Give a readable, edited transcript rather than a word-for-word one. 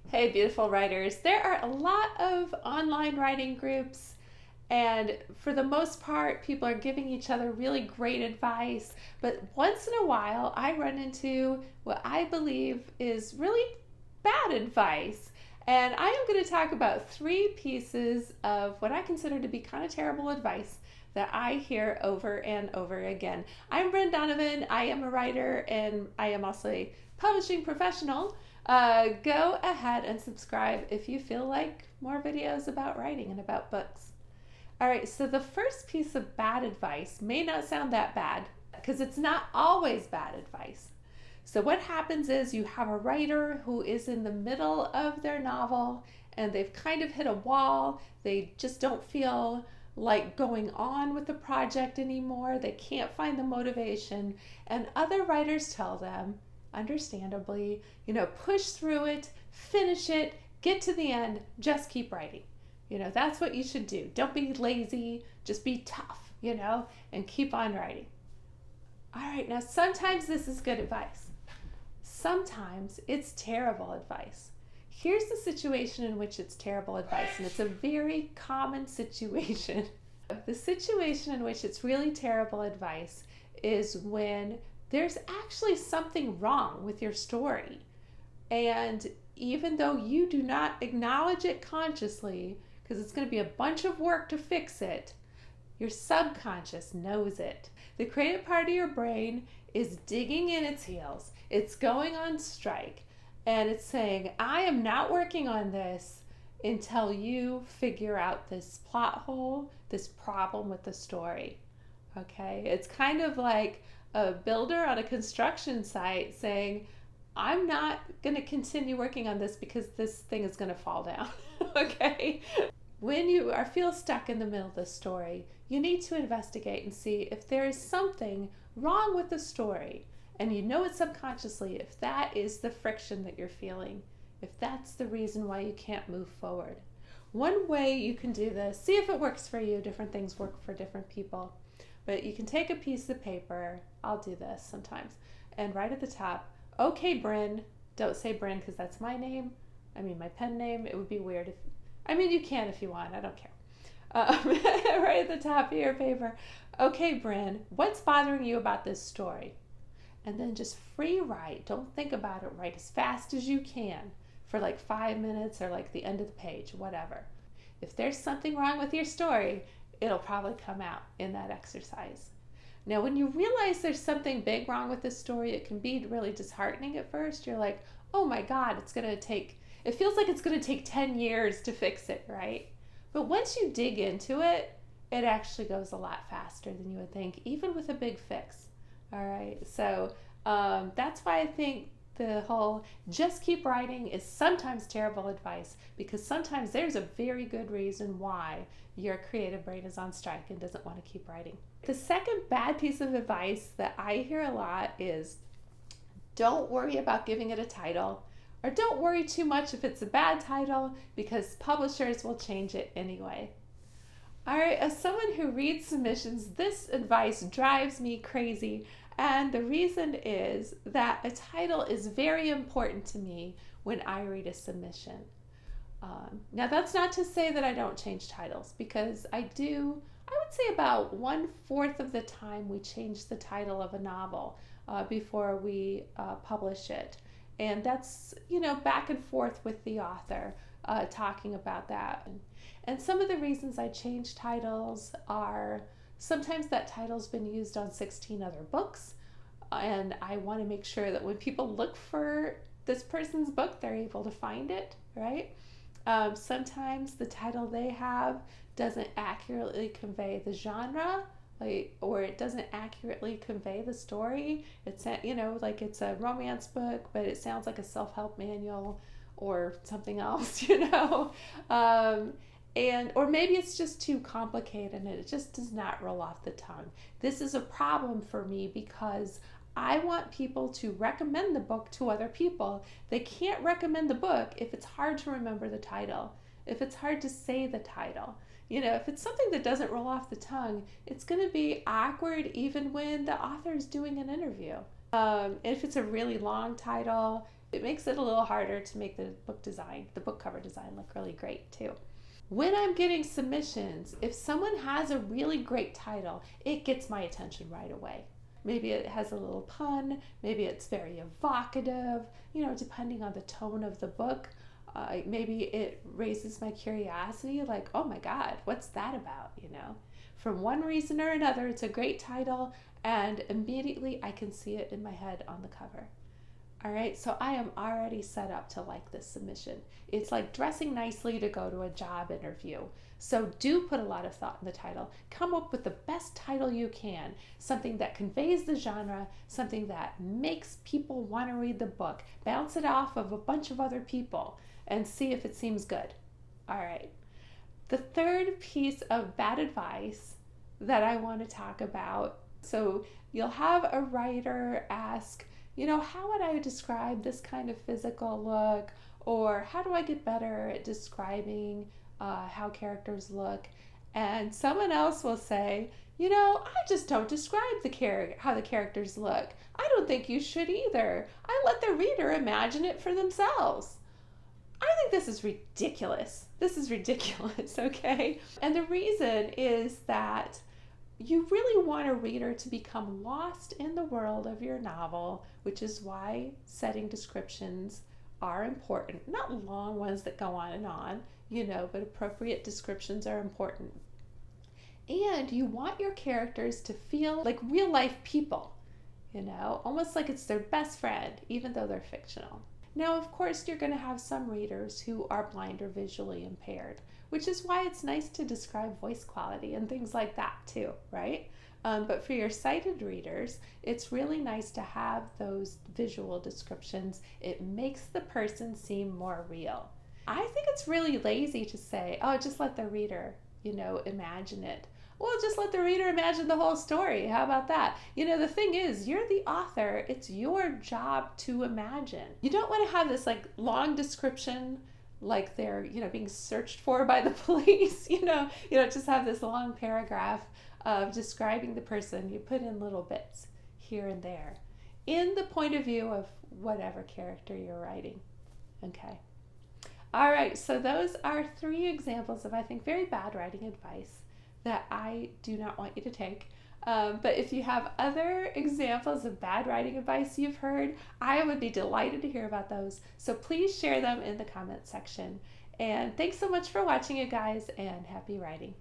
Hey, beautiful writers. There are a lot of online writing groups, and for the most part, people are giving each other really great advice. But once in a while, I run into what I believe is really bad advice. And I am going to talk about three pieces of what I consider to be kind of terrible advice that I hear over and over again. I'm Bryn Donovan. I am a writer and I am also a publishing professional. Go ahead and subscribe if you feel like more videos about writing and about books. All right, so the first piece of bad advice may not sound that bad because it's not always bad advice. So, what happens is you have a writer who is in the middle of their novel and they've kind of hit a wall. They just don't feel like going on with the project anymore. They can't find the motivation. And other writers tell them, understandably, push through it, finish it, get to the end, just keep writing. That's what you should do. Don't be lazy, just be tough, and keep on writing. All right, now sometimes this is good advice. Sometimes it's terrible advice. Here's the situation in which it's terrible advice, and it's a very common situation. The situation in which it's really terrible advice is when there's actually something wrong with your story. And even though you do not acknowledge it consciously, because it's going to be a bunch of work to fix it, your subconscious knows it. The creative part of your brain is digging in its heels. It's going on strike. And it's saying, I am not working on this until you figure out this plot hole, this problem with the story. Okay? It's kind of like a builder on a construction site saying, I'm not going to continue working on this because this thing is going to fall down. Okay? When you feel stuck in the middle of the story, you need to investigate and see if there is something wrong with the story. And you know it subconsciously if that is the friction that you're feeling, if that's the reason why you can't move forward. One way you can do this, see if it works for you, different things work for different people, but you can take a piece of paper, I'll do this sometimes, and write at the top, okay, Bryn, don't say Bryn because that's my name, my pen name. It would be weird if, you can if you want, I don't care. Right at the top of your paper, okay, Bryn, what's bothering you about this story? And then just free write. Don't think about it. Write as fast as you can for like 5 minutes or like the end of the page, whatever. If there's something wrong with your story, it'll probably come out in that exercise. Now, when you realize there's something big wrong with this story, it can be really disheartening at first. You're like, oh my God, it feels like it's going to take 10 years to fix it, right? But once you dig into it, it actually goes a lot faster than you would think, even with a big fix. All right, so that's why I think the whole just keep writing is sometimes terrible advice, because sometimes there's a very good reason why your creative brain is on strike and doesn't want to keep writing. The second bad piece of advice that I hear a lot is don't worry about giving it a title, or don't worry too much if it's a bad title because publishers will change it anyway. All right, as someone who reads submissions, this advice drives me crazy. And the reason is that a title is very important to me when I read a submission. Now, that's not to say that I don't change titles, because I do. I would say about 1/4 of the time we change the title of a novel before we publish it. And that's, back and forth with the author talking about that. And some of the reasons I change titles are sometimes that title's been used on 16 other books, and I want to make sure that when people look for this person's book, they're able to find it, right? Sometimes the title they have doesn't accurately convey the genre, or it doesn't accurately convey the story. It's, like it's a romance book, but it sounds like a self-help manual or something else, or maybe it's just too complicated and it just does not roll off the tongue. This is a problem for me because I want people to recommend the book to other people. They can't recommend the book if it's hard to remember the title, if it's hard to say the title. If it's something that doesn't roll off the tongue, it's going to be awkward even when the author is doing an interview. If it's a really long title, It makes it a little harder to make the book cover design look really great too. When I'm getting submissions, if someone has a really great title, it gets my attention right away. Maybe it has a little pun, maybe it's very evocative, depending on the tone of the book. Maybe it raises my curiosity, like, oh my God, what's that about? From one reason or another, it's a great title, and immediately I can see it in my head on the cover. All right, so I am already set up to like this submission. It's like dressing nicely to go to a job interview. So do put a lot of thought in the title. Come up with the best title you can, something that conveys the genre, something that makes people want to read the book. Bounce it off of a bunch of other people and see if it seems good. All right. The third piece of bad advice that I want to talk about, so you'll have a writer ask, how would I describe this kind of physical look? Or how do I get better at describing how characters look? And someone else will say, I just don't describe how the characters look. I don't think you should either. I let the reader imagine it for themselves. I think this is ridiculous. This is ridiculous, okay? And the reason is that you really want a reader to become lost in the world of your novel, which is why setting descriptions are important. Not long ones that go on, but appropriate descriptions are important. And you want your characters to feel like real life people, almost like it's their best friend, even though they're fictional. Now, of course, you're going to have some readers who are blind or visually impaired, which is why it's nice to describe voice quality and things like that too, right? But for your sighted readers, it's really nice to have those visual descriptions. It makes the person seem more real. I think it's really lazy to say, oh, just let the reader, imagine it. Well, just let the reader imagine the whole story. How about that? The thing is, you're the author. It's your job to imagine. You don't want to have this like long description like they're, being searched for by the police. Just have this long paragraph of describing the person. You put in little bits here and there in the point of view of whatever character you're writing. Okay. All right. So those are 3 examples of, I think, very bad writing advice that I do not want you to take. But if you have other examples of bad writing advice you've heard, I would be delighted to hear about those. So please share them in the comment section. And thanks so much for watching, you guys, and happy writing.